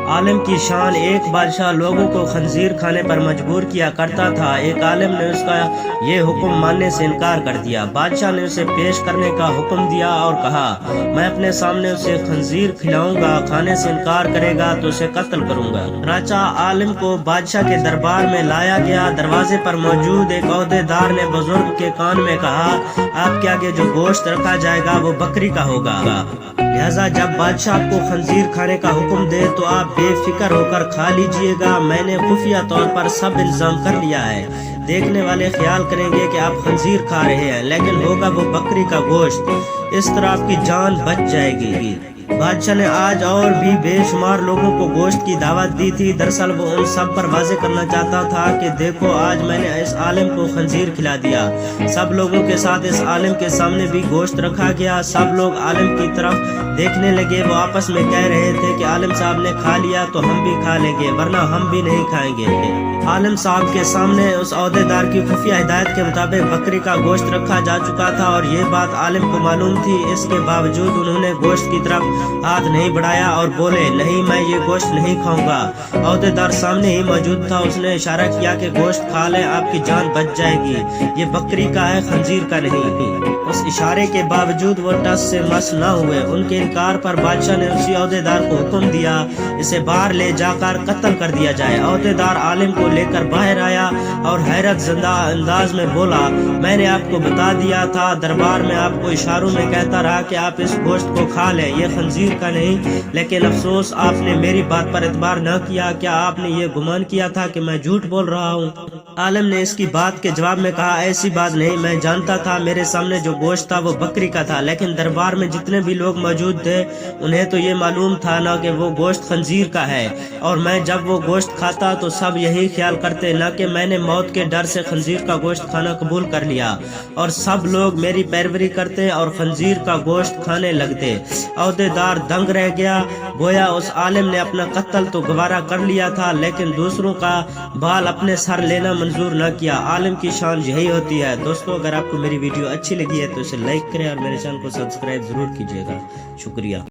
عالم کی شان۔ ایک بادشاہ لوگوں کو خنزیر کھانے پر مجبور کیا کرتا تھا۔ ایک عالم نے اس کا یہ حکم ماننے سے انکار کر دیا۔ بادشاہ نے اسے پیش کرنے کا حکم دیا اور کہا، میں اپنے سامنے اسے خنزیر کھلاؤں گا، کھانے سے انکار کرے گا تو اسے قتل کروں گا۔ چنانچہ عالم کو بادشاہ کے دربار میں لایا گیا۔ دروازے پر موجود ایک عہدیدار نے بزرگ کے کان میں کہا، آپ کے آگے جو گوشت رکھا جائے گا وہ بکری کا ہوگا، لہذا جب بادشاہ آپ کو خنزیر کھانے کا حکم دے تو آپ بے فکر ہو کر کھا لیجئے گا۔ میں نے خفیہ طور پر سب انتظام کر لیا ہے۔ دیکھنے والے خیال کریں گے کہ آپ خنزیر کھا رہے ہیں، لیکن ہوگا وہ بکری کا گوشت۔ اس طرح آپ کی جان بچ جائے گی۔ بادشاہ نے آج اور بھی بے شمار لوگوں کو گوشت کی دعوت دی تھی۔ دراصل وہ ان سب پر واضح کرنا چاہتا تھا کہ دیکھو آج میں نے اس عالم کو خنزیر کھلا دیا۔ سب لوگوں کے ساتھ اس عالم کے سامنے بھی گوشت رکھا گیا۔ سب لوگ عالم کی طرف دیکھنے لگے۔ وہ آپس میں کہہ رہے تھے کہ عالم صاحب نے کھا لیا تو ہم بھی کھا لیں گے، ورنہ ہم بھی نہیں کھائیں گے۔ عالم صاحب کے سامنے اس عہدیدار کی خفیہ ہدایت کے مطابق بکری کا گوشت رکھا جا چکا تھا اور یہ بات عالم کو معلوم تھی۔ اس کے باوجود انہوں نے گوشت کی طرف ہاتھ نہیں بڑھایا اور بولے، نہیں میں یہ گوشت نہیں کھاؤں گا۔ عہدیدار سامنے ہی موجود تھا۔ اس نے اشارہ کیا کہ گوشت کھا لیں، آپ کی جان بچ جائے گی، یہ بکری کا ہے، خنزیر کا نہیں۔ اس اشارے کے باوجود وہ ٹس سے مس نہ ہوئے۔ ان کے انکار پر بادشاہ نے اسی عہدیدار کو حکم دیا، اسے باہر لے جا کر قتل کر دیا جائے۔ عہدیدار عالم کو لے کر باہر آیا اور حیرت زدہ انداز میں بولا، میں نے آپ کو بتا دیا تھا، دربار میں آپ کو اشاروں میں کہتا رہا کہ آپ اس گوشت کو کھا لیں، یہ خنزیر کا نہیں، لیکن افسوس آپ نے میری بات پر اعتبار نہ کیا۔ کیا آپ نے یہ گمان کیا تھا کہ میں جھوٹ بول رہا ہوں؟ عالم نے اس کی بات کے جواب میں کہا، ایسی بات نہیں، میں جانتا تھا میرے سامنے جو گوشت تھا وہ بکری کا تھا، لیکن دربار میں جتنے بھی لوگ موجود تھے انہیں تو یہ معلوم تھا نہ کہ وہ گوشت خنزیر کا ہے، اور میں جب وہ گوشت کھاتا تو سب یہی خیال کرتے نہ کہ میں نے موت کے ڈر سے خنزیر کا گوشت کھانا قبول کر لیا، اور سب لوگ میری پیروی کرتے اور خنزیر کا گوشت کھانے لگتے۔ عہدیدار دنگ رہ گیا، گویا اس عالم نے اپنا قتل تو گوارا کر لیا تھا لیکن دوسروں کا بال اپنے سر لینا منظور نہ کیا۔ عالم کی شان یہی ہوتی ہے۔ دوستو اگر آپ کو میری ویڈیو اچھی لگی ہے تو اسے لائک کریں اور میرے چینل کو سبسکرائب ضرور کیجیے گا۔ شکریہ۔